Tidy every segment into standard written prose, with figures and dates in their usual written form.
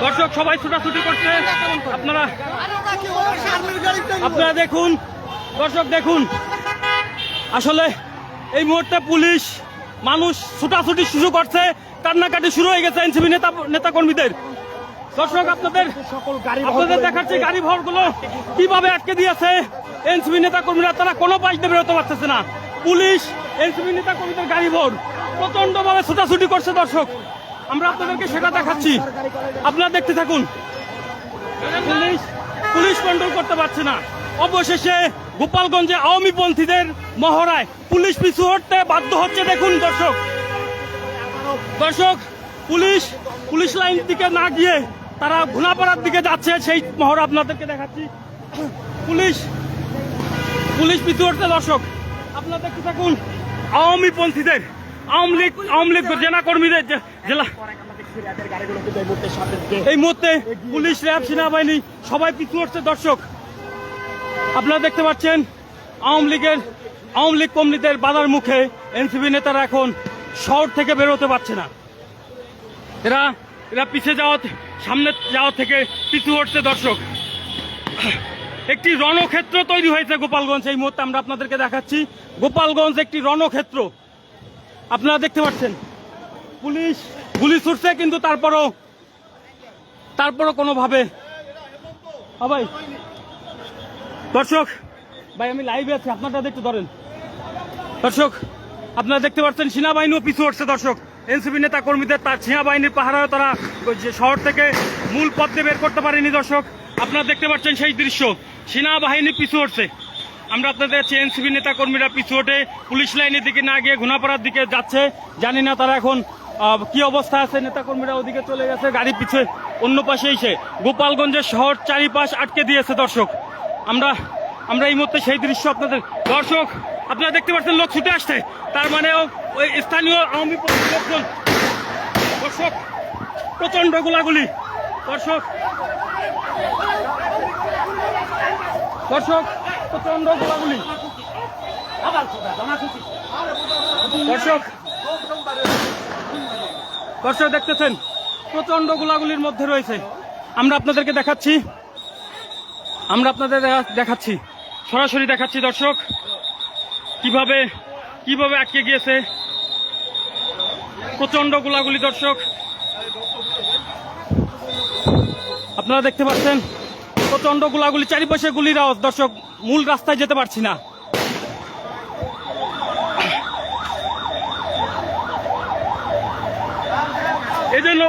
দর্শক সবাই ছুটাছুটি করছে। আপনারা দেখুন, দর্শক দেখুন, আসলে এই মুহূর্তে পুলিশ মানুষ ছুটাছুটি শুরু করছে, কান্নাকাটি শুরু হয়ে গেছে এনসিপি নেতা কর্মীদের। দর্শক আপনাদের দেখাচ্ছি গাড়ি ভরগুলো কিভাবে আটকে দিয়েছে এনসিপি নেতা কর্মীরা, তারা কোনো পাশ দিয়ে বেরোতে পারতেছে না। পুলিশ এনসিপি নেতা কর্মীদের গাড়ি ভর প্রচন্ড ভাবে ছুটাছুটি করছে। দর্শক আমরা আপনাদেরকে সেটা দেখাচ্ছি, আপনারা দেখতে থাকুন। পুলিশ কন্ট্রোল করতে পারছে না। অবশেষে গোপালগঞ্জে আওয়ামী পন্থীদের মহড়ায় পুলিশ পিছু হটতে বাধ্য হচ্ছে। দেখুন দর্শক পুলিশ লাইন দিকে না গিয়ে তারা ঘুনাপাড়ার দিকে যাচ্ছে, সেই মহড়া আপনাদেরকে দেখাচ্ছি। পুলিশ পিছু হটছে। দর্শক আপনারা দেখতে থাকুন। আওয়ামী পন্থীদের আওয়ামী লীগ জেলা কর্মীদের জেলা এই মুহূর্তে পুলিশ, র্যাব, সেনাবাহিনী সবাই পিছু হচ্ছে। দর্শক আপনারা দেখতে পাচ্ছেন আওয়ামী লীগ কর্মীদের বাধার মুখে এনসিপি নেতারা এখন শহর থেকে বেরোতে পারছে না। এরা পিছিয়ে সামনে যাওয়া থেকে পিছু হচ্ছে। দর্শক একটি রণক্ষেত্র তৈরি হয়েছে গোপালগঞ্জ। এই মুহূর্তে আমরা আপনাদেরকে দেখাচ্ছি গোপালগঞ্জ একটি রণক্ষেত্র। আপনারা দেখতে পাচ্ছেন গুলি ছুটছে, কিন্তু তারপরও কোনোভাবে ভাই দর্শক ভাই আমি লাইভে আছি, আপনারা দেখতে ধরেন। দর্শক আপনারা দেখতে পাচ্ছেন সেনাবাহিনীও পিছু হচ্ছে। দর্শক এনসিপি নেতা কর্মীদের তার সেনাবাহিনীর পাহারায় তারা শহর থেকে মূল পথে বের করতে পারেনি। দর্শক আপনারা দেখতে পাচ্ছেন সেই দৃশ্য, সেনাবাহিনী পিছু হচ্ছে। আমরা আপনাদের কাছে এনসিপি নেতা কর্মীরা পিছু হটে পুলিশ লাইনের দিকে না গিয়ে ঘুনাপাড়ার দিকে যাচ্ছে। জানি না তারা এখন কি অবস্থা আছে। নেতা কর্মীরা ওদিকে চলে গেছে, গাড়ি পিছিয়ে অন্য পাশে এসে গোপালগঞ্জের শহর চারিপাশ আটকে দিয়েছে। দর্শক আমরা এই মুহূর্তে সেই দৃশ্য দর্শক আপনারা দেখতে পাচ্ছেন, লোক ছুটে আসছে, তার মানে ওই স্থানীয় আওয়ামী লোকজন। দর্শক প্রচন্ড গোলাগুলি। দর্শক প্রচন্ড গোলাগুলি। দর্শক দেখতেছেন প্রচন্ড গোলাগুলির মধ্যে রয়েছে। আমরা আপনাদেরকে দেখাচ্ছি সরাসরি দেখাচ্ছি। দর্শক কিভাবে আটকে গিয়েছে প্রচন্ড গোলাগুলি। দর্শক আপনারা দেখতে পাচ্ছেন প্রচন্ড গোলাগুলি, চারিপাশে গুলির আওয়াজ। দর্শক মূল রাস্তায় যেতে পারছি না। এই জন্য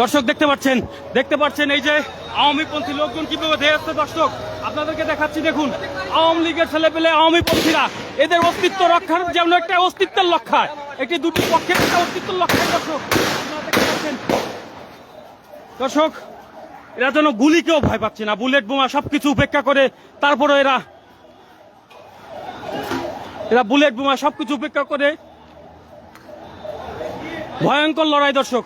দর্শক দেখতে পাচ্ছেন এই যে আওয়ামী পন্থী লোকজন কিভাবে ধেয়ে আসছে। দর্শক আপনাদেরকে দেখাচ্ছি, দেখুন আওয়ামী লীগের ছেলে পেলে আওয়ামী পন্থীরা এদের অস্তিত্ব রক্ষার যেমন একটা অস্তিত্বের লক্ষ্যায়, একটি দুটি পক্ষের একটা অস্তিত্বের লক্ষ্যায়। দর্শক আপনারা দেখতে পাচ্ছেন, দর্শক এরা যেন গুলিকেও ভয় পাচ্ছে না, বুলেট বোমা সবকিছু উপেক্ষা করে। তারপরে এরা বুলেট বোমা সবকিছু উপেক্ষা করে ভয়ঙ্কর লড়াই। দর্শক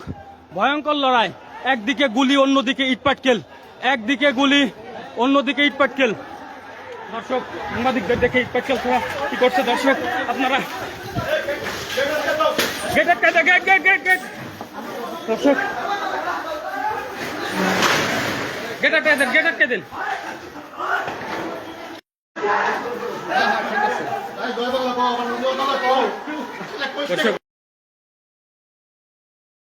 ভয়ঙ্কর লড়াই, একদিকে গুলি অন্যদিকে ইটপাটকেল, একদিকে গুলি অন্যদিকে ইটপাটকেল। দর্শক সাংবাদিকদের দেখে ইটপাটকেল ছাড়া কি করছে। দর্শক আপনারা দর্শক গেট আটকে দেন। দর্শক